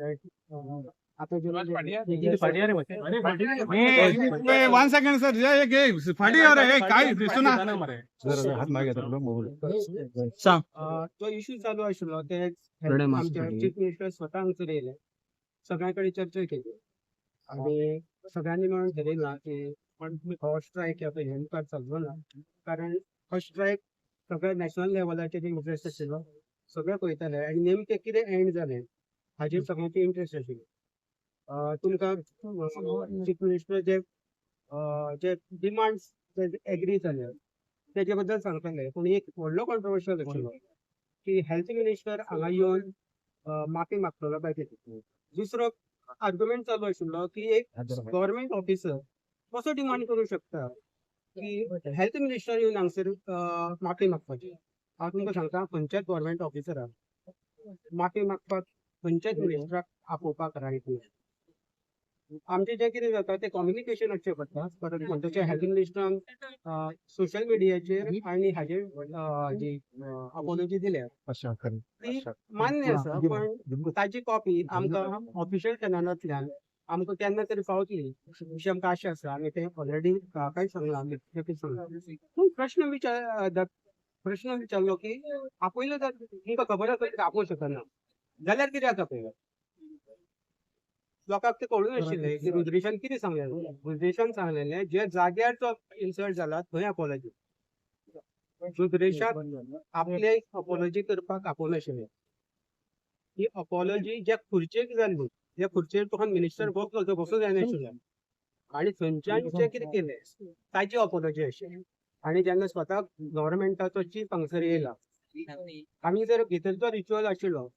right? आता जो one second sir फाटी काय दिसतो ना सांग तो इश्यू चालू आशिल्लो ते आमचे चीफ मिनिस्टर स्वतः हांगसर येयले, सगळ्यांकडे चर्चा केली आणि सगळ्यांनी मिळून ठरयला की पण हो स्ट्रायक ह्या पळय मुखार चलचो ना, कारण हो स्ट्रायक सगळ्या नॅशनल लेवलाचेर इंट्रस्ट आशिल्लो, सगळे पळयताले आनी नेमके कितें एंड जालें हाजेर सगळ्यांचे इंट्रस्ट आशिल्लो. तुमकां चीफ मिनिस्टर जे डिमांड्स एग्री जाले तेजे बद्दल सांगताले, पूण एक व्हडलो कॉन्ट्रोवर्शियल आशिल्लो की हेल्थ मिनिस्टर हांगा येवन माफी मागतलो काय कितें. दुसरो आर्ग्युमेंट चालू आशिल्लो की एक गव्हर्नमेंट ऑफिसर कसो डिमांड करूं शकता की हेल्थ मिनिस्टर येवन हांगसर माफी मागपाची. हांव तुमकां सांगता, खंयच्याच गव्हर्नमेंट ऑफिसराक माफी मागपाक खंयच्याच मिनिस्टराक आपोवपाक रायट ना. आमचे जे कितें जाता ते कम्युनिकेशन असचें पडटा, परत म्हणटचे हेल्थ मिनिस्टरान सोशल मिडियाचेर आनी हाजेर जी अपॉलॉजी दिल्या ती मान्य आसा, पण ताची कॉपी आमकां ऑफिशियल चॅनलांतल्यान आमकां केन्ना तरी पावतली अशी आमकां आशा आसा. आमी ते ऑलरेडी काकाय सांगला, पूण प्रश्न विचारलो की आपयलो जर तुमकां खबर आसा की आपोवंक शकना जाल्यार कित्याक आपयलो. लोकांक ते कळून नाशिल्लें की रुद्रेशान कितें सांगलेलें. रुद्रेशान सांगलेलें जे जाग्यार तो इन्सल्ट जाला थंय अपॉलॉजी. रुद्रेशाक आपले अपॉलॉजी करपाक आपोवनाशिल्लें. ही अपॉलॉजी ज्या खुर्चेक जाल्ली, त्या खुर्चेर तुका मिनिस्टर बसलो थंय बसूंक जायनाशिल्लें आनी थंयच्यान जे कितें केलें ताची अपॉलॉजी आशिल्ली. आनी जेन्ना स्वता गव्हर्नमेंटाचो चीफ हांगसर येयला, आमी जर भितरचो रिच्युअल आशिल्लो,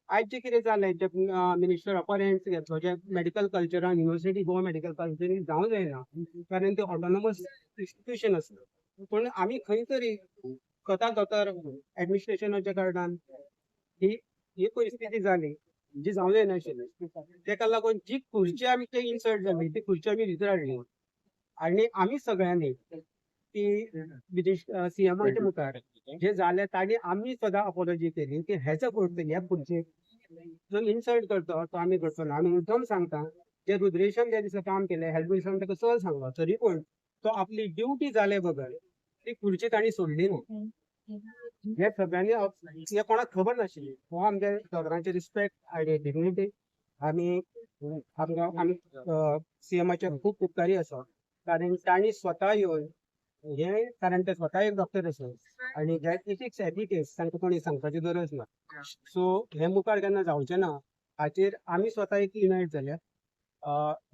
आयज जे कितें जालें जे मिनिस्टर अपॉयंट घेतलो, जे मेडिकल कल्चरान युनिव्हर्सिटी गोवा मेडिकल कल्चरीन जावं जायना, कारण ते ऑटोनॉमस इन्स्टिट्यूशन आसलें. पूण आमी खंय तरी स्वता दोतोर एडमिनिस्ट्रेशनाच्या कारणान ही परिस्थिती जाली जी जावं जायनाशिल्ली. तेका लागून जी खुर्ची आमची इन्सल्ट जाली ती खुर्ची आमी भितर हाडली आनी आमी सगळ्यांनी ती सीएमाच्या मुखार जे जालें ताणी आमी सदां अपॉलॉजी केली की हेजो करता ह्या खुर्चेक जो इन्सल्ट करता तो आमी करचो ना. आमी मुद्दम सांगता, जे रुद्रेशान ज्या दिसा काम केलें हेल्थ मिनिस्टरान ताका चल सांगलो, तरी पूण तो आपली ड्युटी जाले बगर ती खुर्ची ताणी सोडली ना. हे सगळ्यांनी हे कोणाक खबर नाशिल्ली. हो आमच्या दोगांचे रिस्पेक्ट आनी डिग्निटी. आमी आमी सीएमाचे खूब उपकारी आसा, कारण ताणी स्वता येवन हे, कारण ते स्वता एक डॉक्टर आसा आनी जे इथिक्स एथिकेट्स तांकां कोणी सांगपाची गरज ना. सो हे मुखार केन्ना जावचें ना हाचेर आमी स्वता एक युनायट जाल्यात.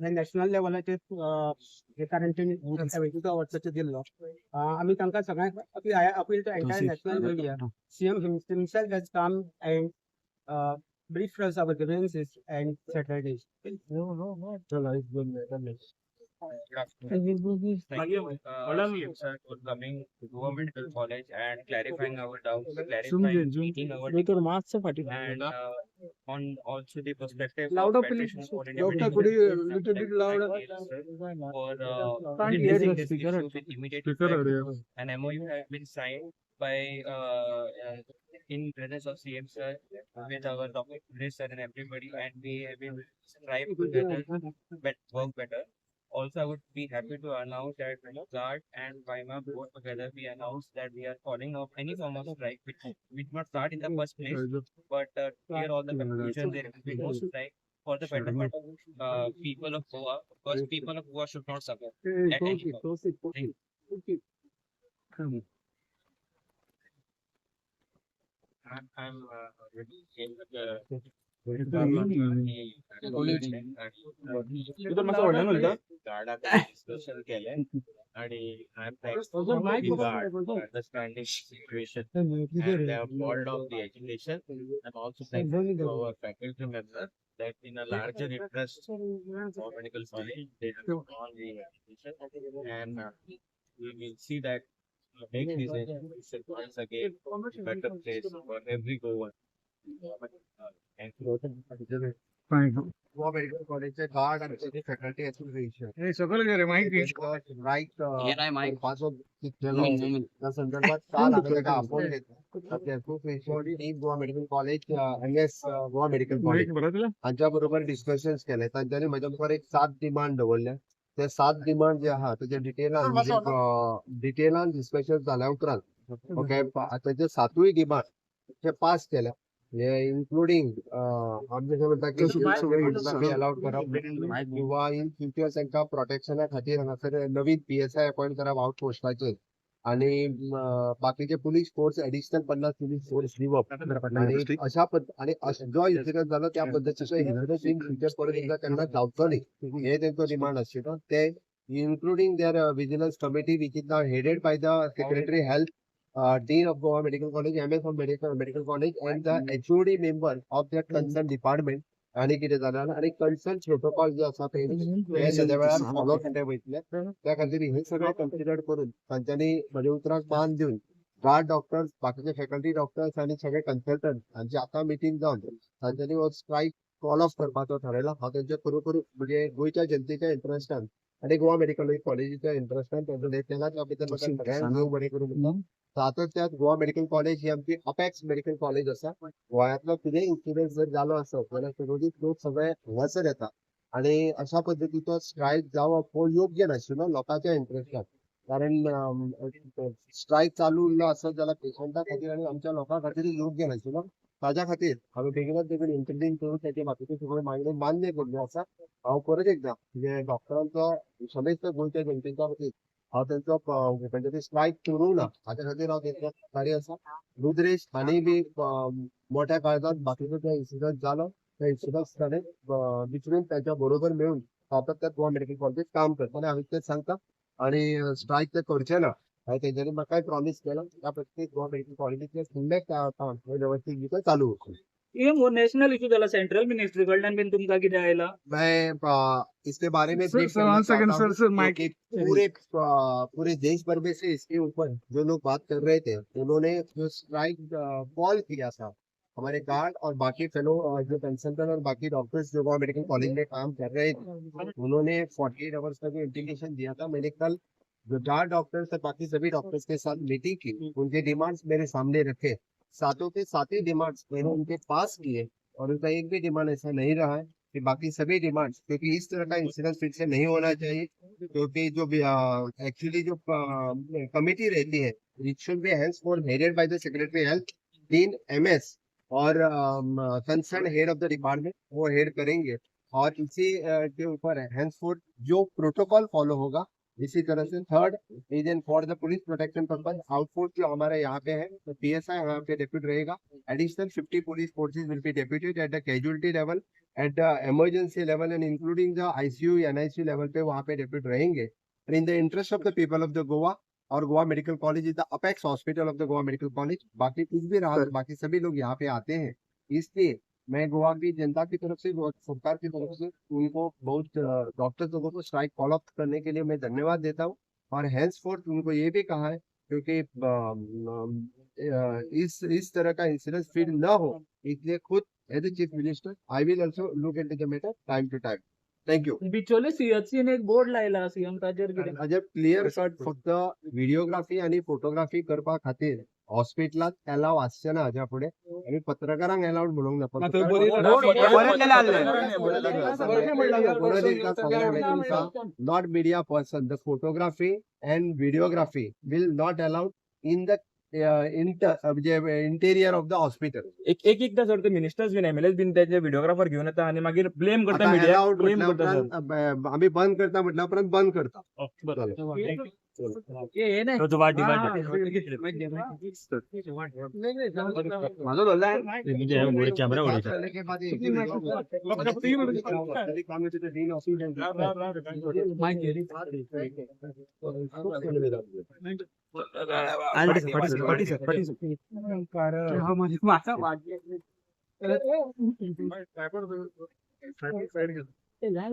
हे नॅशनल लेवलाचेर कारण तेणी 72 अवॉर्ड्साचो दिल्लो, आमी तांकां सगळ्यांक appeal to entire national media. CM himself has come and briefed us our grievances and strategies. Thank you, sir, for coming to Goa Medical College and clarifying our doubts, meeting our and on also the perspective Louder, of please. Federation for Doctor, could you little bit louder? for Can't hear raising you. this issue with immediate effect. An MOU has been signed by in presence of CM sir with our Dr. Sir and everybody, and we will strive together work better. Also, I would be happy to announce that GARD and WIMA both together we announced that we are calling off any form of strike which not start in the first place, but clear all the confusion. There will be no strike for the betterment of people of Goa, because people of Goa should not suffer at any cost. Thank you. I'm ready with discussion केलंय आणि I'm thankful to GARD for understanding the situation and they have called off the education, and also thankful to our faculty members that in a larger interest for medical college they have on the education, and we will see that make this education once again a better place for every Goan. Thank you. Goa medical कॉलेजचे guard आणि त्याची faculty association हे सगळं जे रे माहिती right त्या संदर्भात काल आम्ही एका अपोल association Goa medical college MS Goa medical college हांच्या बरोबर डिस्कशन्स केले तांच्यांनी म्हज्या मुखार एक 7 डिमांड दवरल्या ते 7 डिमांड जे आहा तेजे डिटेलान डिस्कशन जाल्या उपरांत ओके ताचे 7य डिमांड ते पास केल्या इन्क्लुडिंग आमचे जे म्हणटा की अलाउड करप किंवा इन फ्युचर तांकां प्रोटेक्शना खातीर हांगासर नवीन PSI अपॉइंट करप आउट पोस्टाचेर आणि बाकीचे police force additional 50 police force दिवप आणि अशा आणि जो इन्सिडंट जालो त्या पद्धतीचो इन्सिडंट इन फ्युचर परत एकदा केन्ना जावचो न्ही हे तेंचो डिमांड आशिल्लो ते including their vigilance committee which is now headed by the secretary health Dean of Goa Medical College, MS of Medical College, and the HOD member of that concerned department. आणि कितें जालें आनी कन्सर्न प्रोटोकॉल जे आसा ते सद्या वेळार follow केले वयतले त्या खातीर हे सगळे कन्सिडर करून तांच्यांनी म्हज्या उतराक मान दिवन गार्ड डॉक्टर्स बाकीचे फॅकल्टी डॉक्टर्स आनी सगळे कन्सल्टंट हांची आतां मिटींग जावन तांच्यांनी हो स्ट्रायक कॉल ऑफ करपाचो थारायला हांव तेंचे खरोखर म्हणजे गोंयच्या जनतेच्या इंट्रस्टान आनी गोवा मेडिकल कॉलेजीच्या इंट्रस्टान तेंचो केला त्या बद्दल म्हाका सगळ्यांक देव बरें करूं म्हणटा सातत्यात गोवा मेडिकल कॉलेज ही आमची अपेक्स मेडिकल कॉलेज आसा गोंयांतलो कितेंय इन्सिडंट जर जालो आसत जाल्यार विरोधी लोक सगळे हांगासर येता आणि अशा पद्दतीचो स्ट्रायक जावप हो योग्य नाशिल्लो लोकांच्या इंट्रस्टान कारण स्ट्रायक चालू उरलो आसत जाल्यार पेशंटा खातीर आनी आमच्या लोकां खातीर योग्य नाशिल्लो ताज्या खातीर हांवें बेगीनच बेगीन इंटरव्हीन करून त्याचे बाकीचे सगळे मागण्यो मान्य केल्ल्यो आसा हांव परत एकदा म्हणजे डॉक्टरांचो समेस्त गोंयच्या जनतेच्या खातीर हांव तेंचो म्हणजे ते स्ट्रायक करूंक ना हाच्या खातीर हांव तेंचो सहकारी आसा रुद्रेश हांणी बी मोठ्या काळजांत बाकीचो जो इन्सिडंट जालो त्या इन्सिडंट ताणें विचारून त्याच्या बरोबर मेळून सातत्यात गोवा मेडिकल कॉलेज काम करता आनी हांव तेच सांगता आनी स्ट्रायक ते करचे ना हांवें तेंच्यांनी म्हाकाय प्रॉमिस केलो त्या प्रत्येक गोवा मेडिकल कॉलेजीचे फुडले व्यवस्थीत चालू ये वो नेशनल इशू जाला सेंट्रल मिनिस्ट्री कडल्यान बीन तुमकां कितें आयला मैं इसके बारे में सर, brief सर, करना one second, चाहता हूं सर, माइक- कि पूरे देश भर में से इसके ऊपर जो लोग बात कर रहे थे उन्होंने जो स्ट्राइक कॉल किया था हमारे गार्ड और बाकी फेलो जो कंसल्टेंट और बाकी डॉक्टर्स जो गोवा मेडिकल कॉलेज में काम कर रहे थे उन्होंने 48 आवर्स का जो इंडिकेशन दिया था मैंने कल जो गार्ड डॉक्टर्स और बाकी सभी डॉक्टर्स के साथ मीटिंग की उनके डिमांड्स मेरे सामने रखे सातों के साथ ही डिमांड्स मैंने उनके पास किए और उनका एक भी डिमांड ऐसा नहीं रहा है कि बाकी सभी डिमांड्स क्योंकि इस तरह का इंसिडेंट फिर से नहीं होना चाहिए क्योंकि जो एक्चुअली जो कमिटी रहती है it should be henceforth headed bye the secretary health dean MS और concern head of the department वो हेड करेंगे और इसी के ऊपर henceforth जो प्रोटोकॉल फॉलो होगा इसी तरह से third reason for the police protection purpose outpost जो हमारे यहाँ पे है तो PSI यहाँ पे डेप्यूट रहेगा additional 50 police forces will be deputed at the casualty level at the emergency level and including the ICU NICU level पे वहाँ पे डेप्यूट रहेंगे in the interest of the people of the Goa और Goa medical college is the apex hospital of the Goa medical college बाकी कुछ भी रहा बाकी सभी लोग यहाँ पे आते हैं इसलिए मैं गोवा की जनता की तरफ से सरकार की तरफ से उनको बहुत डॉक्टर लोगों को स्ट्राइक फॉलो अप करने के लिए मैं धन्यवाद देता हूँ और हैंसफोर्थ उनको ये भी कहा है क्योंकि इस तरह का इंसिडेंट फिर न हो इसलिए खुद as a chief minister I will also look at the matter time to time thank you Bicholim CHC ने एक बोर्ड लायला सीएम ताचेर कितें हाजे क्लियर कट फक्त व्हिडिओग्राफी आणि फोटोग्राफी करपा खातीर हॉस्पिटलात अलाव आसचे ना हाज्या फुडें आमी पत्रकारांक अलाउड म्हणूंक ना not media person the photography and videography will not allowed in the interior of the hospital एकदा सर ते मिनिस्टर्स बीन MLAs बीन त्याचे व्हिडिओग्राफर घेऊन येता आणि मागीर ब्लेम करता मिडिया ब्लेम करता सर आम्ही बंद करता म्हटल्या उपरांत बंद करता हे नाही तो वाट डिमांड माझं धरला म्हणजे कॅमेरा ओढायचा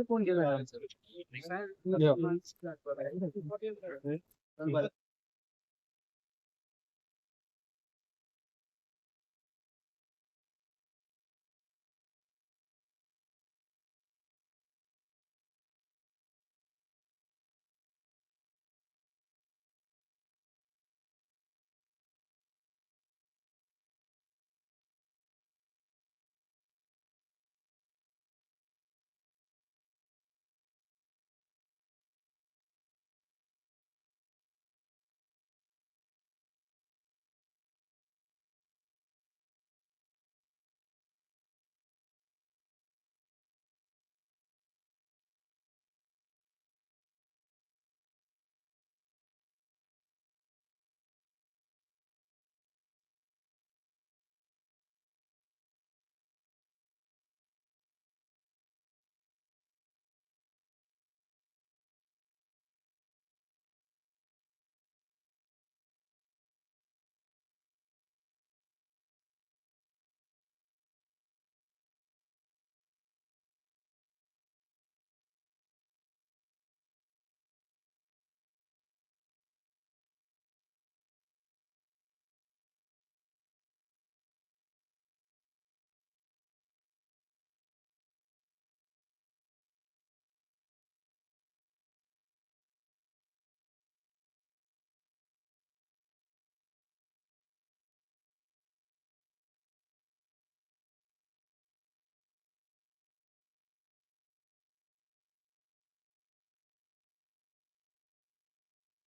फोन केला